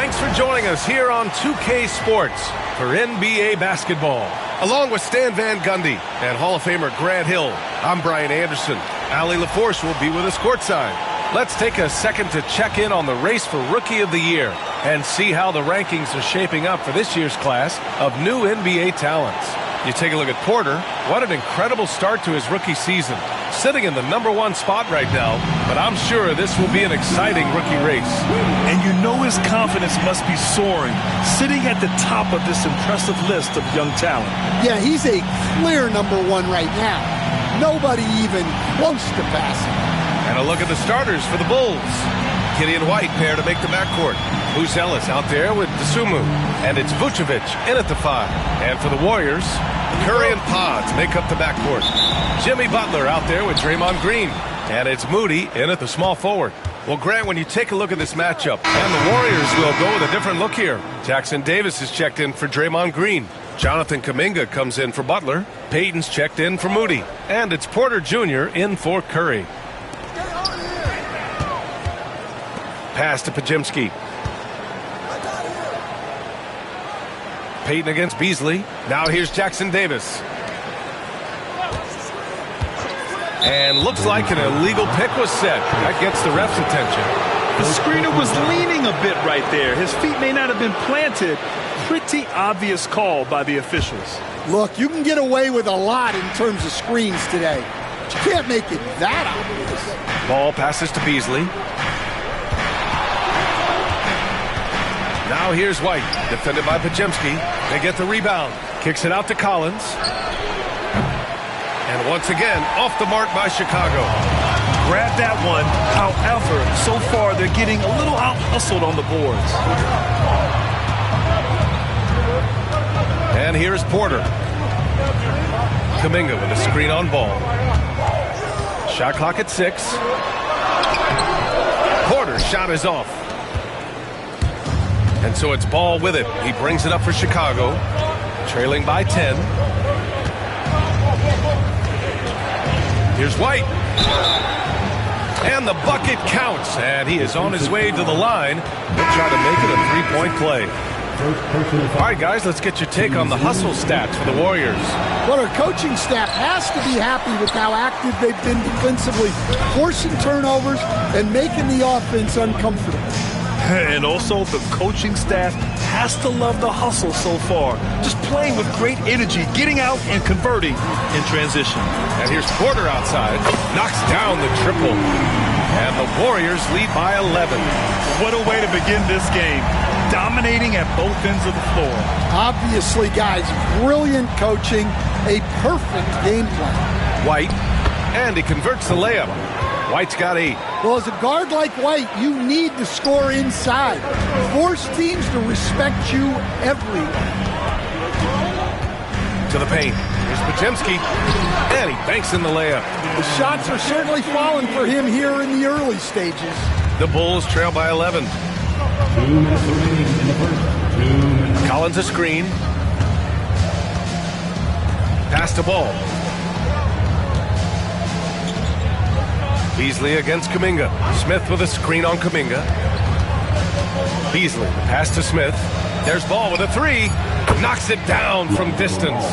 Thanks for joining us here on 2K Sports for NBA basketball. Along with Stan Van Gundy and Hall of Famer Grant Hill, I'm Brian Anderson. Allie LaForce will be with us courtside. Let's take a second to check in on the race for Rookie of the Year and see how the rankings are shaping up for this year's class of new NBA talents. You take a look at Porter. What an incredible start to his rookie season. Sitting in the #1 spot right now, but I'm sure this will be an exciting rookie race. And you know his confidence must be soaring, sitting at the top of this impressive list of young talent. Yeah, he's a clear #1 right now. Nobody even close to passing. And a look at the starters for the Bulls. Gideon White pair to make the backcourt. Booz Ellis out there with Dosunmu. And it's Vucevic in at the 5. And for the Warriors, Curry and Pods make up the backcourt. Jimmy Butler out there with Draymond Green. And it's Moody in at the small forward. Well, Grant, when you take a look at this matchup, and the Warriors will go with a different look here. Jackson Davis is checked in for Draymond Green. Jonathan Kuminga comes in for Butler. Payton's checked in for Moody. And it's Porter Jr. in for Curry. Pass to Podziemski. Payton against Beasley. Now here's Jackson Davis. And looks like an illegal pick was set. That gets the ref's attention. The screener was leaning a bit right there. His feet may not have been planted. Pretty obvious call by the officials. Look, you can get away with a lot in terms of screens today. But you can't make it that obvious. Ball passes to Beasley. Now here's White, defended by Podziemski. They get the rebound. Kicks it out to Collins. And once again, off the mark by Chicago. Grab that one. However, so far they're getting a little out-hustled on the boards. And here's Porter. Kuminga with a screen on ball. Shot clock at 6. Porter's shot is off. And so it's Ball with it. He brings it up for Chicago, trailing by 10. Here's White. And the bucket counts. And he is on his way to the line. He'll try to make it a three-point play. All right, guys, let's get your take on the hustle stats for the Warriors. Well, our coaching staff has to be happy with how active they've been defensively, forcing turnovers and making the offense uncomfortable. And also, the coaching staff has to love the hustle so far. Just playing with great energy, getting out and converting in transition. And here's Porter outside. Knocks down the triple. And the Warriors lead by 11. What a way to begin this game. Dominating at both ends of the floor. Obviously, guys, brilliant coaching, a perfect game plan. White, and he converts the layup. White's got 8. Well, as a guard like White, you need to score inside. Force teams to respect you everywhere. To the paint. Here's Podziemski. And he banks in the layup. The shots are certainly falling for him here in the early stages. The Bulls trail by 11. 2 minutes remaining in the first. 2 minutes. Collins a screen. Pass to Ball. Beasley against Kuminga. Smith with a screen on Kuminga. Beasley, pass to Smith. There's Ball with a 3. Knocks it down from distance.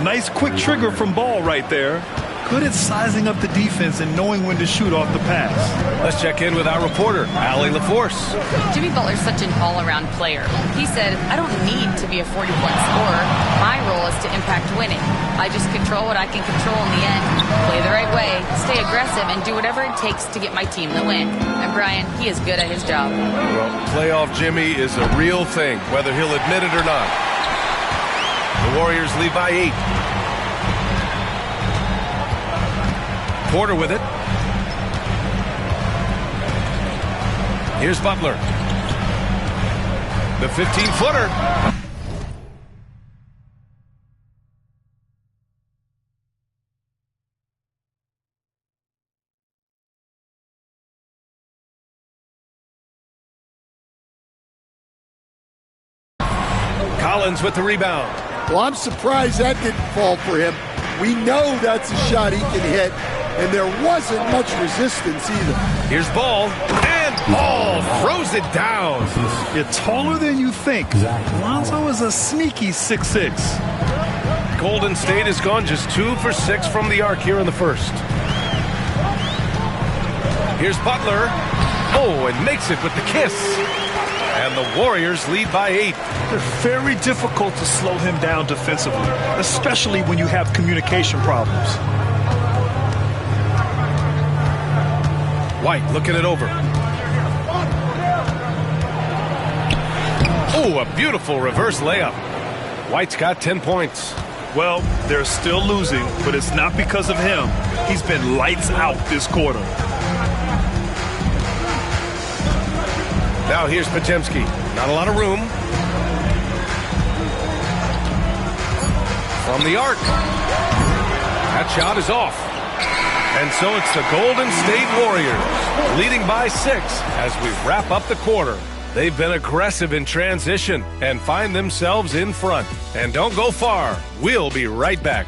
Nice quick trigger from Ball right there. Good at sizing up the defense and knowing when to shoot off the pass. Let's check in with our reporter, Allie LaForce. Jimmy Butler's such an all-around player. He said, I don't need to be a 40-point scorer. My role is to impact winning. I just control what I can control in the end. Play the right way, stay aggressive, and do whatever it takes to get my team the win. And Brian, he is good at his job. Well, playoff Jimmy is a real thing, whether he'll admit it or not. The Warriors lead by 8. Porter with it. Here's Butler. The 15-footer. Collins with the rebound. Well, I'm surprised that didn't fall for him. We know that's a shot he can hit, and there wasn't much resistance either. Here's Ball, and Oh, throws it down. You're taller than you think. Lonzo is a sneaky 6'6". Golden State has gone just 2 for 6 from the arc here in the first. Here's Butler. Oh, and makes it with the kiss. And the Warriors lead by 8. They're very difficult to slow him down defensively, especially when you have communication problems. White looking it over. Oh, a beautiful reverse layup. White's got 10 points. Well, they're still losing, but it's not because of him. He's been lights out this quarter. Now here's Podziemski. Not a lot of room. From the arc. That shot is off. And so it's the Golden State Warriors leading by 6 as we wrap up the quarter. They've been aggressive in transition and find themselves in front. And don't go far. We'll be right back.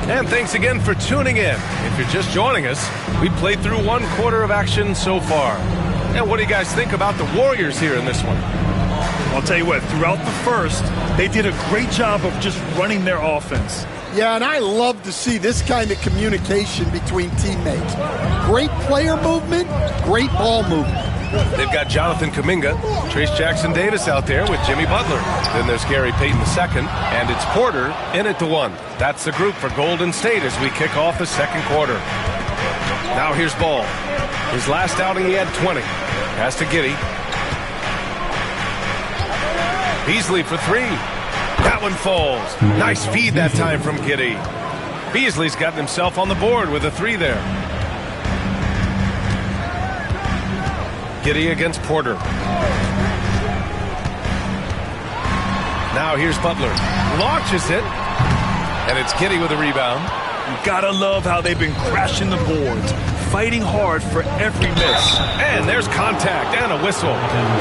And thanks again for tuning in. If you're just joining us, we played through 1 quarter of action so far. And what do you guys think about the Warriors here in this one? I'll tell you what, throughout the first, they did a great job of just running their offense. Yeah, and I love to see this kind of communication between teammates. Great player movement, great ball movement. They've got Jonathan Kuminga, Trace Jackson Davis out there with Jimmy Butler. Then there's Gary Payton II, and it's Porter in at the 1. That's the group for Golden State as we kick off the second quarter. Now here's Ball. His last outing he had 20. Pass to Giddey. Beasley for 3. That one falls. Nice feed that time from Giddey. Beasley's gotten himself on the board with a 3 there. Giddey against Porter. Now here's Butler. Launches it. And it's Giddey with a rebound. You gotta love how they've been crashing the boards, fighting hard for every miss. And there's contact and a whistle.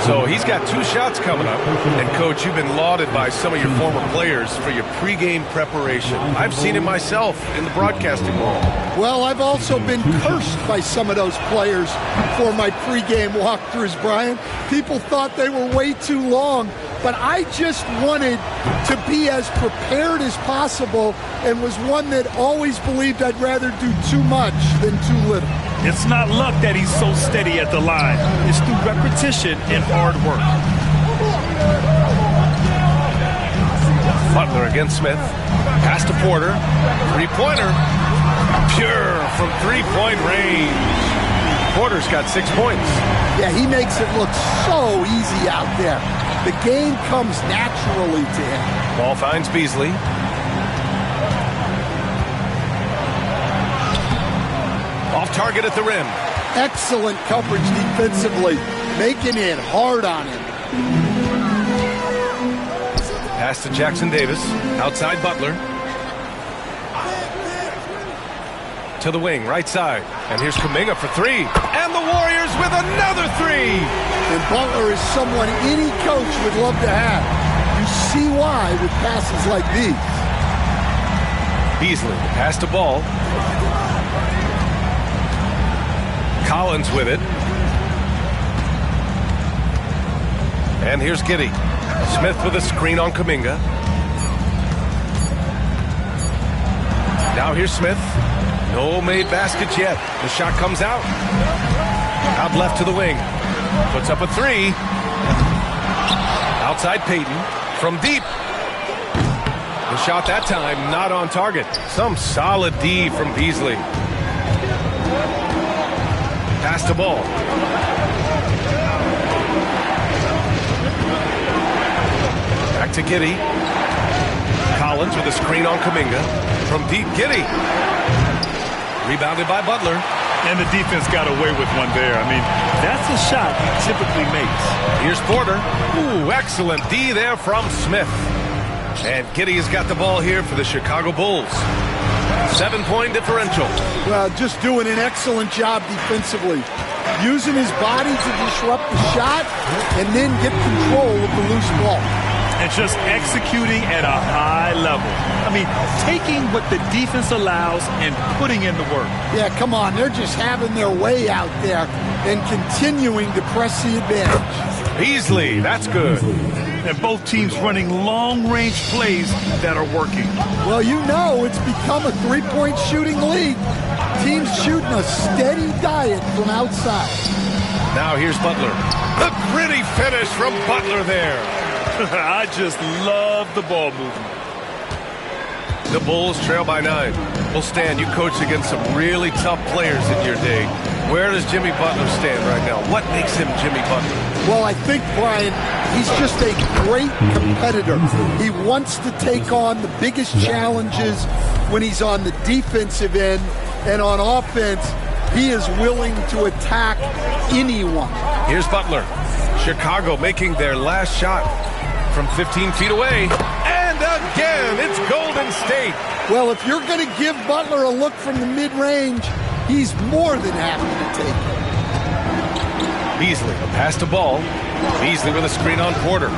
So he's got 2 shots coming up. And, Coach, you've been lauded by some of your former players for your pregame preparation. I've seen it myself in the broadcasting world. Well, I've also been cursed by some of those players for my pregame walkthroughs, Brian. People thought they were way too long, but I just wanted to be as prepared as possible and was one that always believed I'd rather do too much than too little. It's not luck that he's so steady at the line. It's through repetition and hard work. Butler against Smith. Pass to Porter. 3-pointer. Pure from 3-point range. Porter's got 6 points. Yeah, he makes it look so easy out there. The game comes naturally to him. Ball finds Beasley. Off target at the rim. Excellent coverage defensively, making it hard on him. Pass to Jackson Davis. Outside Butler. To the wing, right side. And here's Kuminga for 3. And the Warriors with another 3. And Butler is someone any coach would love to have. You see why with passes like these. Beasley, pass to Ball. Collins with it. And here's Giddey. Smith with a screen on Kuminga. Now here's Smith. No made baskets yet. The shot comes out. Out left to the wing. Puts up a 3. Outside Payton. From deep. The shot that time not on target. Some solid D from Beasley. Pass to Ball. Back to Giddey. Collins with a screen on Kuminga. From deep, Giddey. Rebounded by Butler. And the defense got away with one there. I mean, that's a shot he typically makes. Here's Porter. Ooh, excellent D there from Smith. And Giddey has got the ball here for the Chicago Bulls. 7-point differential. Well, just doing an excellent job defensively. using his body to disrupt the shot, and then get control of the loose ball. And just executing at a high level. I mean, taking what the defense allows and putting in the work. Yeah, come on. They're just having their way out there and continuing to press the advantage. Beasley, that's good. And both teams running long-range plays that are working. Well, you know it's become a three-point shooting league. Teams shooting a steady diet from outside. Now here's Butler. The gritty finish from Butler there. I just love the ball movement. The Bulls trail by 9. Well, Stan, you coached against some really tough players in your day. Where does Jimmy Butler stand right now? What makes him Jimmy Butler? Well, I think, Brian, he's just a great competitor. He wants to take on the biggest challenges when he's on the defensive end, and on offense, he is willing to attack anyone. Here's Butler. Chicago making their last shot from 15 feet away. And again, it's Golden State. Well, if you're going to give Butler a look from the mid-range, he's more than happy to take it. Beasley, a pass to Ball. Beasley with a screen on Porter.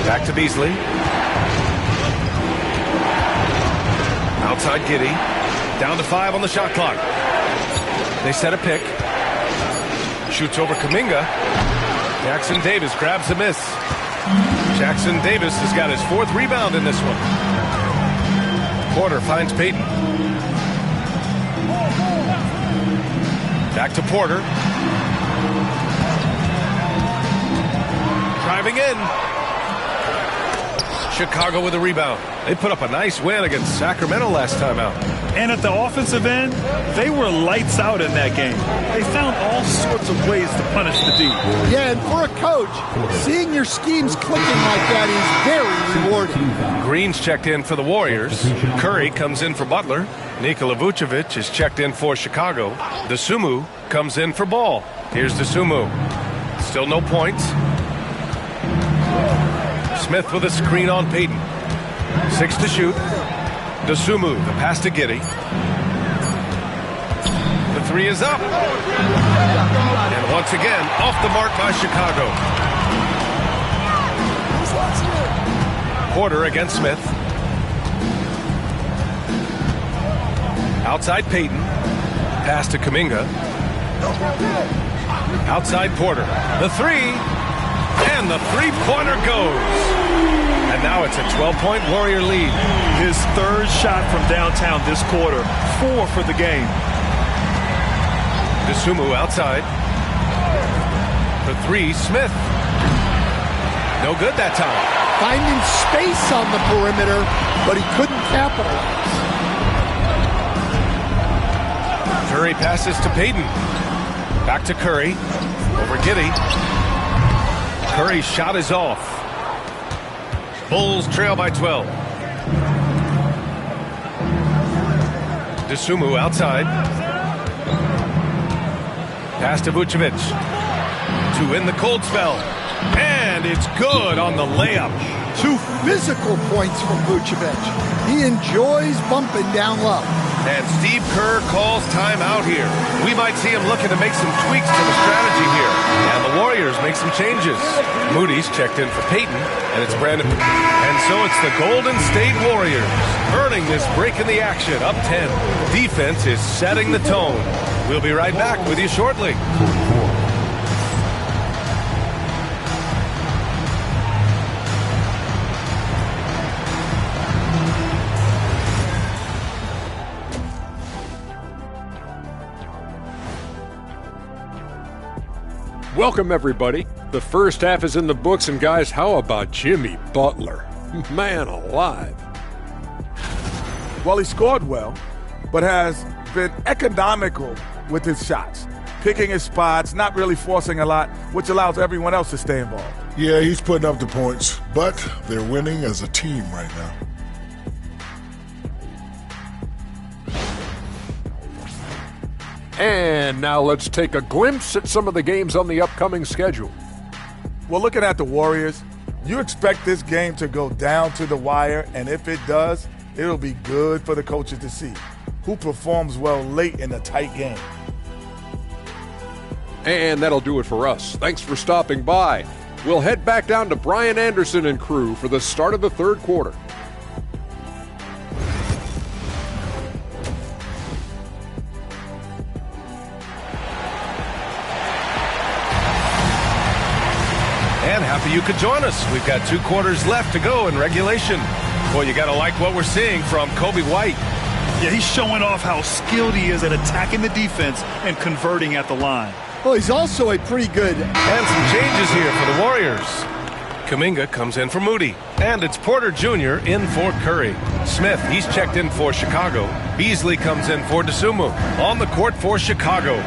Back to Beasley. Outside Giddey. Down to 5 on the shot clock. They set a pick. Shoots over Kuminga. Jackson Davis grabs a miss. Jackson Davis has got his 4th rebound in this one. Porter finds Payton. Back to Porter. Driving in. Chicago with a rebound. They put up a nice win against Sacramento last time out. And at the offensive end, they were lights out in that game. They found all sorts of ways to punish the D. Yeah, and for a coach, seeing your schemes clicking like that is very rewarding. Green's checked in for the Warriors. Curry comes in for Butler. Nikola Vucevic is checked in for Chicago. Dosunmu comes in for Ball. Here's Dosunmu. Still no points. Smith with a screen on Payton. 6 to shoot. Dosunmu, the pass to Giddey. The 3 is up. And once again, off the mark by Chicago. Porter against Smith. Outside Payton. Pass to Kuminga. Outside Porter. The 3. And the three-pointer goes. And now it's a 12-point Warrior lead. His 3rd shot from downtown this quarter. 4 for the game. Dosunmu outside. The 3, Smith. No good that time. Finding space on the perimeter, but he couldn't capitalize. Curry passes to Payton. Back to Curry. Over Giddey. Curry's shot is off. Bulls trail by 12. Dosunmu outside. Pass to Vucevic. To end the cold spell. And it's good on the layup. 2 physical points from Vucevic. He enjoys bumping down low. And Steve Kerr calls timeout here. We might see him looking to make some tweaks to the strategy here. And the Warriors make some changes. Moody's checked in for Payton, and it's Brandon. And so it's the Golden State Warriors earning this break in the action, up 10. Defense is setting the tone. We'll be right back with you shortly. Welcome, everybody. The first half is in the books, and guys, how about Jimmy Butler? Man alive. Well, he scored well, but has been economical with his shots, picking his spots, not really forcing a lot, which allows everyone else to stay involved. Yeah, he's putting up the points, but they're winning as a team right now. And now let's take a glimpse at some of the games on the upcoming schedule. Well, looking at the Warriors, you expect this game to go down to the wire, and if it does, it'll be good for the coaches to see. who performs well late in a tight game. And that'll do it for us. Thanks for stopping by. We'll head back down to Brian Anderson and crew for the start of the third quarter. And happy you could join us. We've got 2 quarters left to go in regulation. Boy, you got to like what we're seeing from Coby White. Yeah, he's showing off how skilled he is at attacking the defense and converting at the line. Well, he's also a pretty good. And some changes here for the Warriors. Kuminga comes in for Moody. And it's Porter Jr. in for Curry. Smith, he's checked in for Chicago. Beasley comes in for Dosunmu. On the court for Chicago.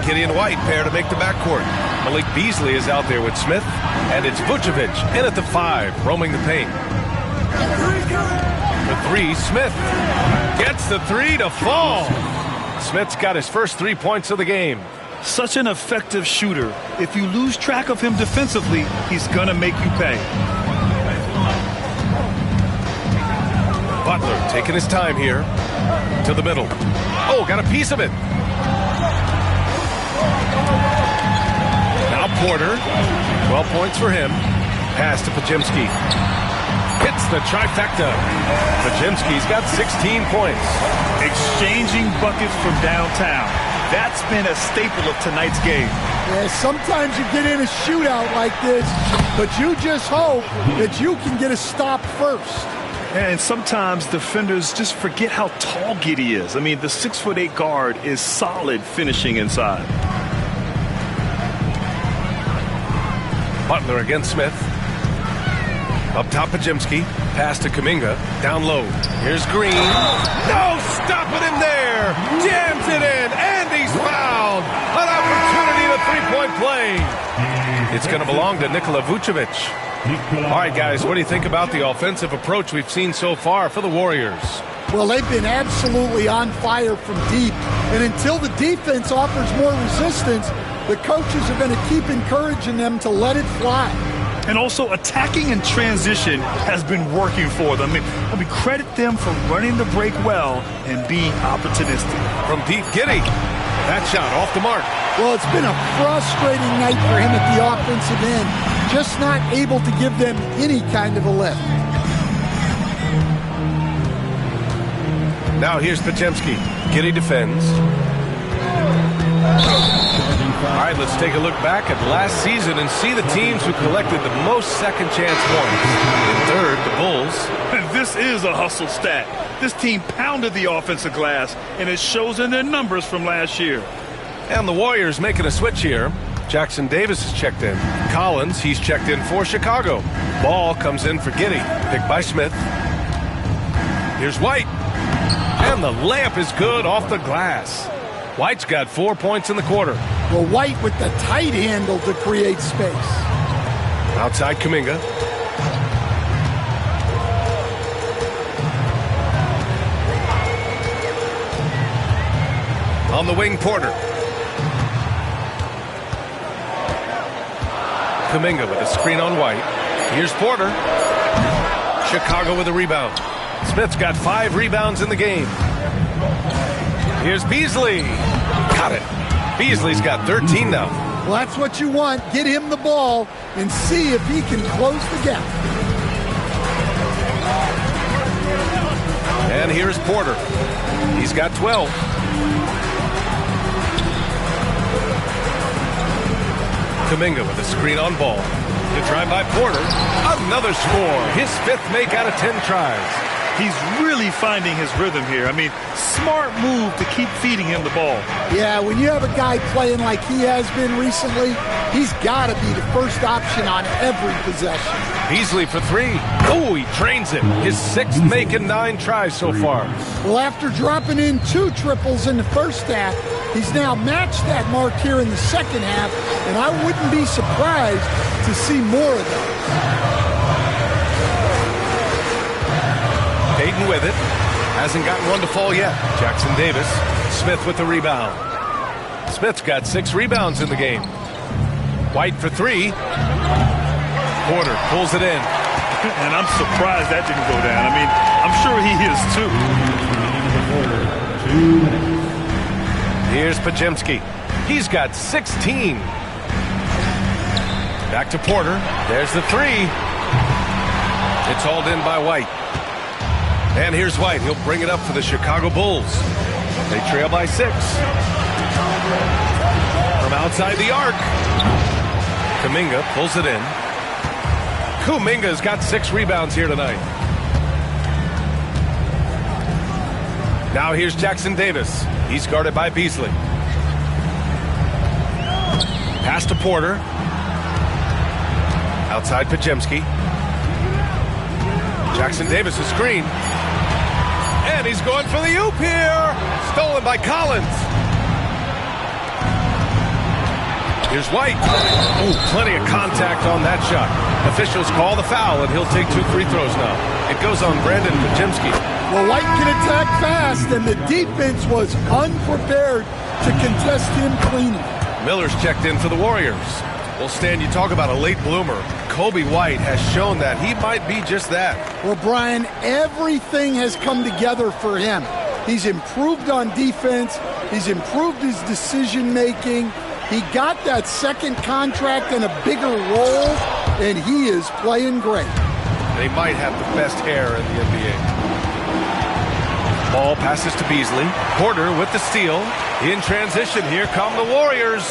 Gideon White pair to make the backcourt. Malik Beasley is out there with Smith. And it's Vucevic in at the 5, roaming the paint. The 3, Smith. Gets the 3 to fall. Smith's got his first 3 points of the game. Such an effective shooter. If you lose track of him defensively, he's going to make you pay. Butler taking his time here. To the middle. Oh, got a piece of it. Now Porter. 12 points for him. Pass to Podziemski. Hits the trifecta. Podziemski's got 16 points. Exchanging buckets from downtown. That's been a staple of tonight's game. Yeah, sometimes you get in a shootout like this, but you just hope that you can get a stop first. And sometimes defenders just forget how tall Giddey is. I mean, the 6'8" guard is solid finishing inside. Butler against Smith. Up top, Podziemski. Pass to Kuminga. Down low. Here's Green. No stopping him there. Jams it in. And he's fouled. An opportunity to three-point play. It's going to belong to Nikola Vucevic. All right, guys, what do you think about the offensive approach we've seen so far for the Warriors? Well, they've been absolutely on fire from deep. And until the defense offers more resistance, the coaches are going to keep encouraging them to let it fly. And also attacking in transition has been working for them. I mean, credit them for running the break well and being opportunistic. From deep, Giddey. That shot off the mark. Well, it's been a frustrating night for him at the offensive end. Just not able to give them any kind of a lift. Now here's Podziemski. Giddey defends. All right, let's take a look back at last season and see the teams who collected the most second chance points. In third, the Bulls. And this is a hustle stat. This team pounded the offensive glass, and it shows in their numbers from last year. And the Warriors making a switch here. Jackson Davis is checked in. Collins, he's checked in for Chicago. Ball comes in for Giddey. Picked by Smith. Here's White. And the layup is good off the glass. White's got 4 points in the quarter. Well, White with the tight handle to create space. Outside Kuminga. On the wing, Porter. Kuminga with a screen on White. Here's Porter. Chicago with a rebound. Smith's got 5 rebounds in the game. Here's Beasley. Got it. Beasley's got 13 now. Well, that's what you want. Get him the ball and see if he can close the gap. And here's Porter. He's got 12. Kuminga with a screen on Ball. Good try by Porter. Another score. His 5th make out of 10 tries. He's really finding his rhythm here. I mean, smart move to keep feeding him the ball. Yeah, when you have a guy playing like he has been recently, he's got to be the first option on every possession. Beasley for 3. Oh, he trains it. His 6th make in 9 tries so far. Well, after dropping in 2 triples in the first half, he's now matched that mark here in the second half, and I wouldn't be surprised to see more of those. Payton with it. Hasn't gotten one to fall yet. Jackson Davis. Smith with the rebound. Smith's got 6 rebounds in the game. White for 3. Porter pulls it in. And I'm surprised that didn't go down. I mean, I'm sure he is too. 2 minutes. Here's Podziemski. He's got 16. Back to Porter. There's the three. It's hauled in by White. And here's White. He'll bring it up for the Chicago Bulls. They trail by 6. From outside the arc, Kuminga pulls it in. Kuminga's got 6 rebounds here tonight. Now here's Jackson Davis. He's guarded by Beasley. Pass to Porter. Outside Podziemski. Jackson Davis is screen. And he's going for the oop here. Stolen by Collins. Here's White. Oh, plenty of contact on that shot. Officials call the foul, and he'll take 2 free throws now. It goes on Brandon Podziemski. Well, White can attack fast, and the defense was unprepared to contest him cleanly. Miller's checked in for the Warriors. Well, Stan, you talk about a late bloomer. Kobe White has shown that he might be just that. Well, Brian, everything has come together for him. He's improved on defense. He's improved his decision-making. He got that second contract and a bigger role, and he is playing great. They might have the best hair in the NBA. Ball passes to Beasley. Porter with the steal. In transition, here come the Warriors.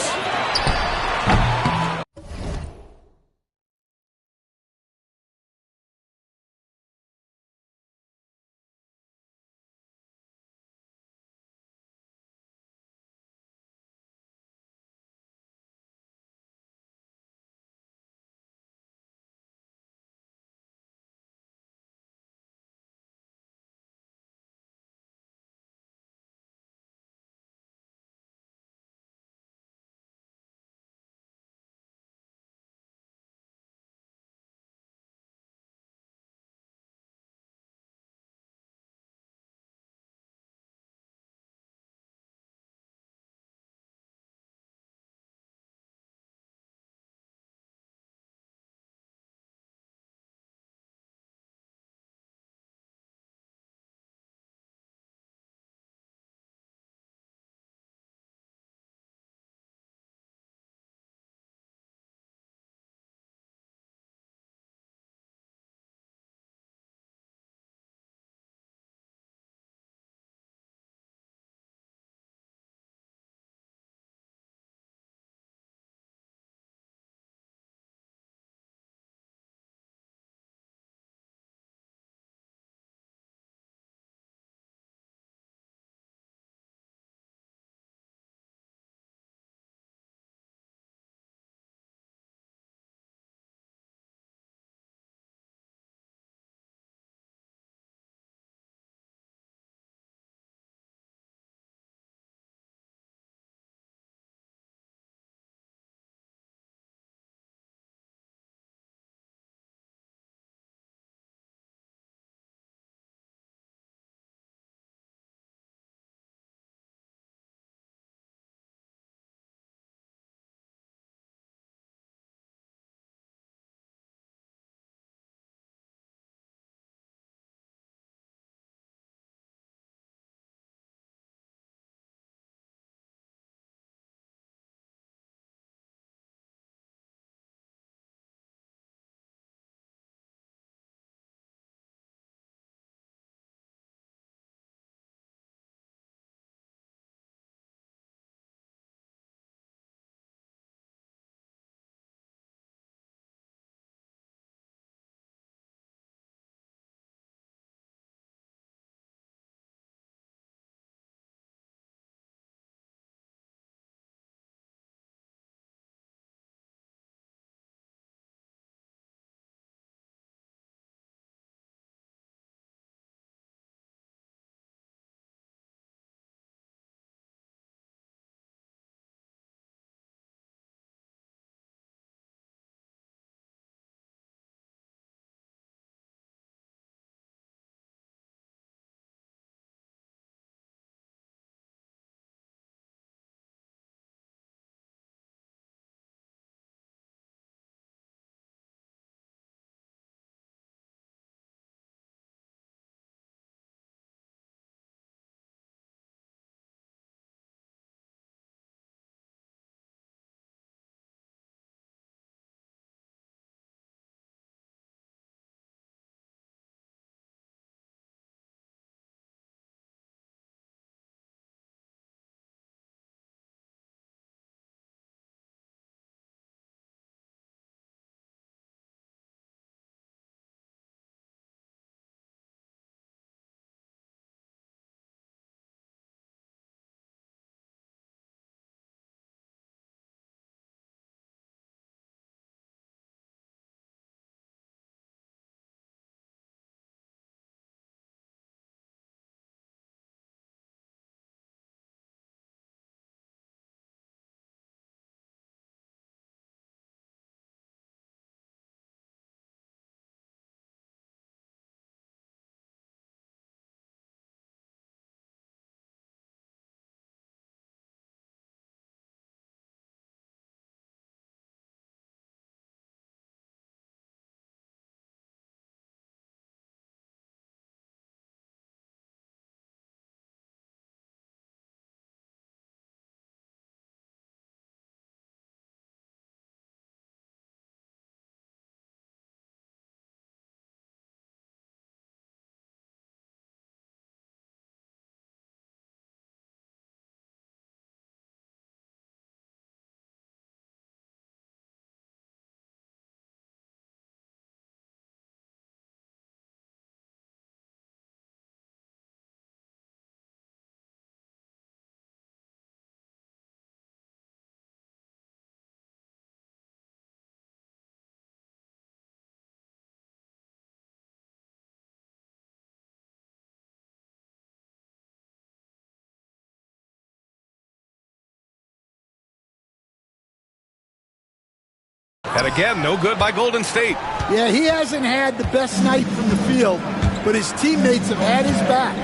And again, no good by Golden State. Yeah, he hasn't had the best night from the field, but his teammates have had his back.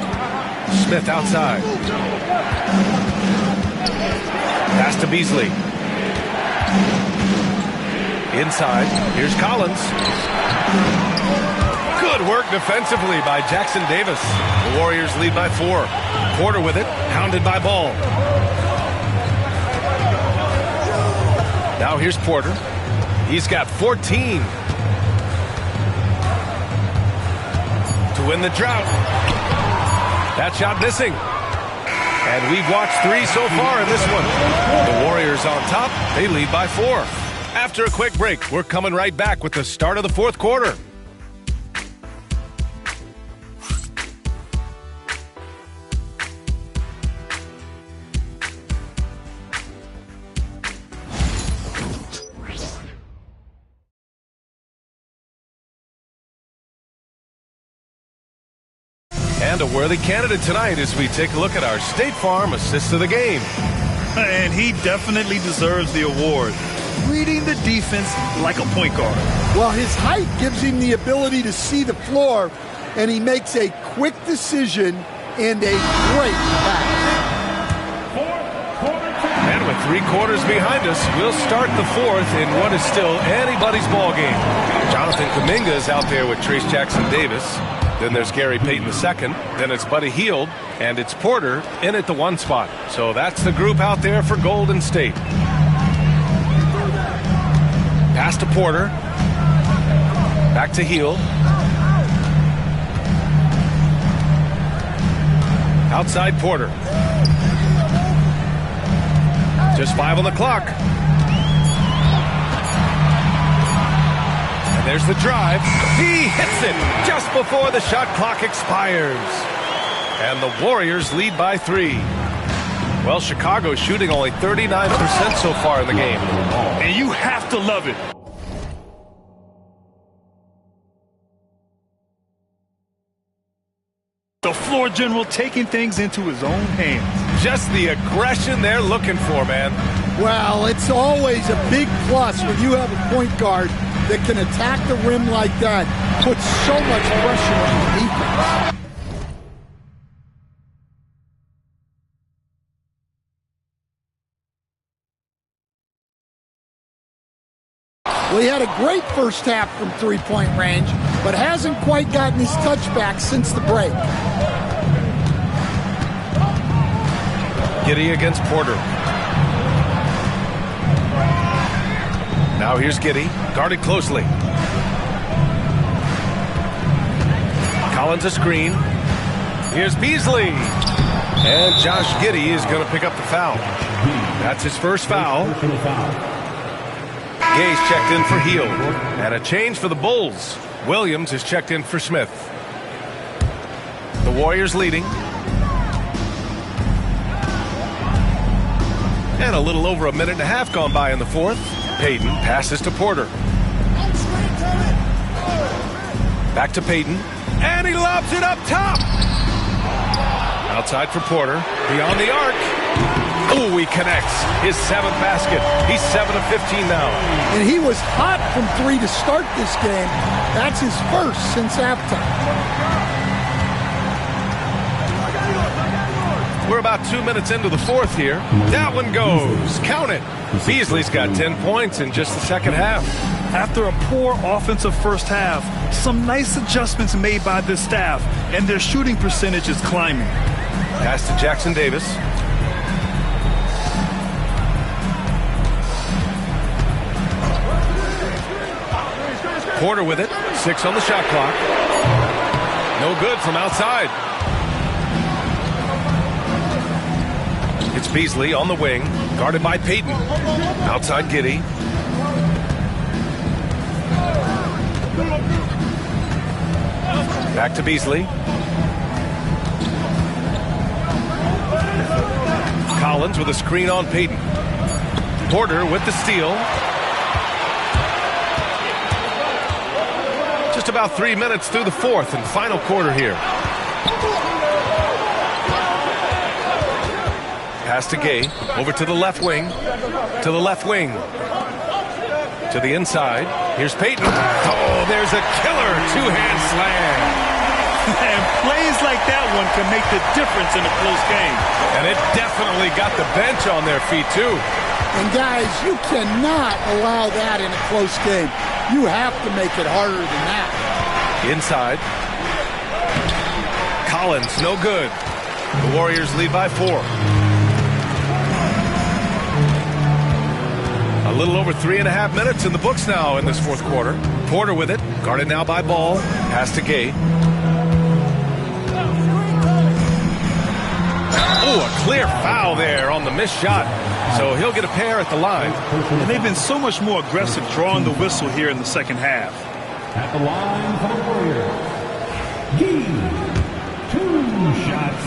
Smith outside. Pass to Beasley. Inside. Here's Collins. Good work defensively by Jackson Davis. The Warriors lead by 4. Porter with it, hounded by Ball. Now here's Porter. He's got 14 to win the drought. That shot missing. And we've watched 3 so far in this one. The Warriors on top. They lead by 4. After a quick break, we're coming right back with the start of the fourth quarter. And a worthy candidate tonight as we take a look at our State Farm Assist of the Game. And he definitely deserves the award. Reading the defense like a point guard. Well, his height gives him the ability to see the floor, and he makes a quick decision and a great pass. And with 3 quarters behind us, we'll start the fourth in what is still anybody's ball game. Jonathan Kuminga is out there with Trayce Jackson-Davis. Then there's Gary Payton II. Then it's Buddy Hield. And it's Porter in at the 1 spot. So that's the group out there for Golden State. Pass to Porter. Back to Hield. Outside Porter. Just 5 on the clock. And there's the drive. He hits it just before the shot clock expires. And the Warriors lead by 3. Well, Chicago's shooting only 39% so far in the game. And you have to love it. The floor general taking things into his own hands. Just the aggression they're looking for, man. Well, it's always a big plus when you have a point guard that can attack the rim like that. Puts so much pressure on the defense. Well, he had a great first half from three-point range, but hasn't quite gotten his touchback since the break. Giddey against Porter. Now here's Giddey, guarded closely. Collins a screen. Here's Beasley. And Josh Giddey is going to pick up the foul. That's his first foul. Gay's checked in for Hield. And a change for the Bulls. Williams is checked in for Smith. The Warriors leading. And a little over a minute and a half gone by in the fourth. Payton passes to Porter. Back to Payton. And he lobs it up top. Outside for Porter. Beyond the arc. Oh, he connects. His 7th basket. He's 7 of 15 now. And he was hot from 3 to start this game. That's his first since halftime. We're about 2 minutes into the fourth here. That one goes. Count it. Beasley's got 10 points in just the second half. After a poor offensive first half, some nice adjustments made by this staff, and their shooting percentage is climbing. Pass to Jackson Davis. Porter with it. 6 on the shot clock. No good from outside. It's Beasley on the wing, guarded by Payton. Outside Giddey. Back to Beasley. Collins with a screen on Payton. Porter with the steal. Just about 3 minutes through the fourth and final quarter here. Pass to Gay, over to the left wing, To the inside. Here's Peyton. Oh, there's a killer two-hand slam. And plays like that one can make the difference in a close game. And it definitely got the bench on their feet, too. And, guys, you cannot allow that in a close game. You have to make it harder than that. Inside. Collins, no good. The Warriors lead by 4. A little over 3.5 minutes in the books now in this fourth quarter. Porter with it. Guarded now by Ball. Pass to Gay. Oh, a clear foul there on the missed shot. So he'll get a pair at the line. And they've been so much more aggressive drawing the whistle here in the second half. At the line for the Warriors, Gay, 2 shots.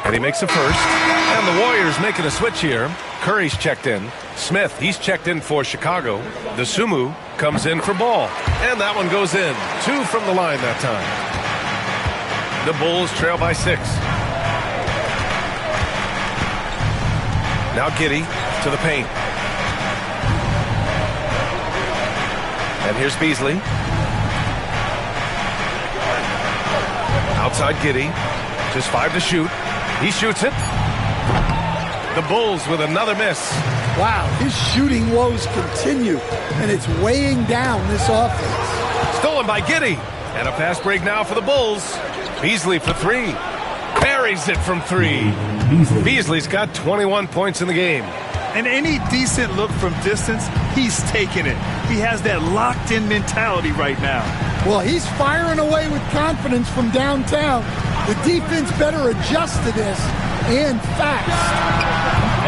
And he makes a first. And the Warriors making a switch here. Curry's checked in. Smith, he's checked in for Chicago. The Sumu comes in for Ball. And that one goes in. 2 from the line that time. The Bulls trail by 6. Now Giddey to the paint. And here's Beasley. Outside Giddey. Just 5 to shoot. He shoots it. The Bulls with another miss. Wow, his shooting woes continue, and it's weighing down this offense. Stolen by Giddey. And a fast break now for the Bulls. Beasley for 3. Buries it from 3. Beasley's got 21 points in the game. And any decent look from distance, he's taking it. He has that locked-in mentality right now. Well, he's firing away with confidence from downtown. The defense better adjust to this, and fast.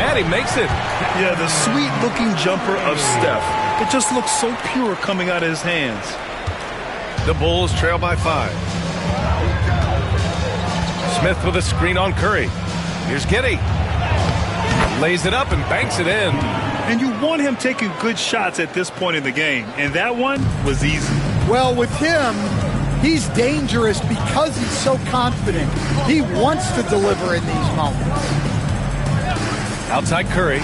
And he makes it. Yeah, the sweet-looking jumper of Steph. It just looks so pure coming out of his hands. The Bulls trail by 5. Smith with a screen on Curry. Here's Giddey. Lays it up and banks it in. And you want him taking good shots at this point in the game. And that one was easy. Well, with him, he's dangerous because he's so confident. He wants to deliver in these moments. Outside Curry.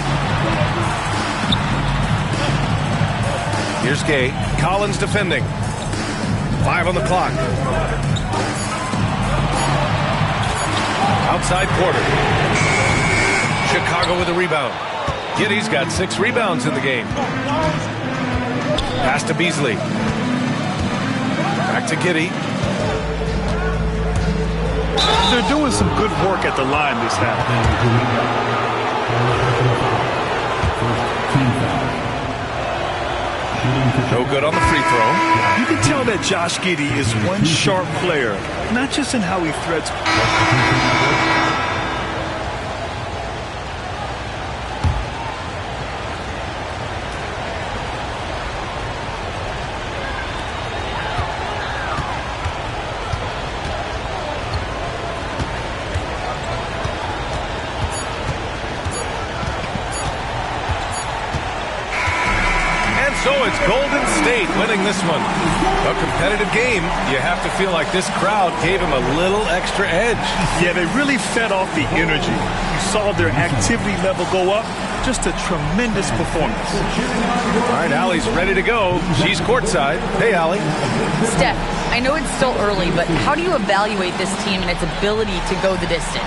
Here's Gay. Collins defending. 5 on the clock. Outside Porter. Chicago with a rebound. Giddey's got 6 rebounds in the game. Pass to Beasley. Back to Giddey. They're doing some good work at the line this half. No good on the free throw. You can tell that Josh Giddey is one sharp player, not just in how he threads. So it's Golden State winning this one. A competitive game. You have to feel like this crowd gave him a little extra edge. Yeah, they really fed off the energy. You saw their activity level go up. Just a tremendous performance. All right, Allie's ready to go. She's courtside. Hey, Allie. Steph, I know it's still early, but how do you evaluate this team and its ability to go the distance?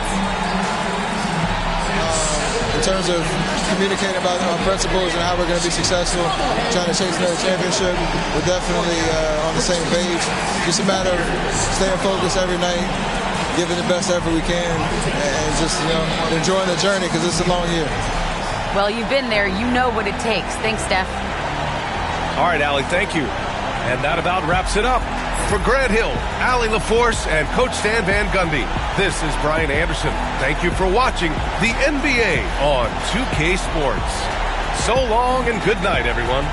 In terms of communicating about our principles and how we're going to be successful, trying to chase another championship, we're definitely on the same page. Just a matter of staying focused every night, giving the best effort we can, and just enjoying the journey because it's a long year. Well, you've been there. You know what it takes. Thanks, Steph. All right, Allie, thank you. And that about wraps it up. For Grant Hill, Allie LaForce, and Coach Stan Van Gundy, this is Brian Anderson. Thank you for watching the NBA on 2K Sports. So long and good night, everyone.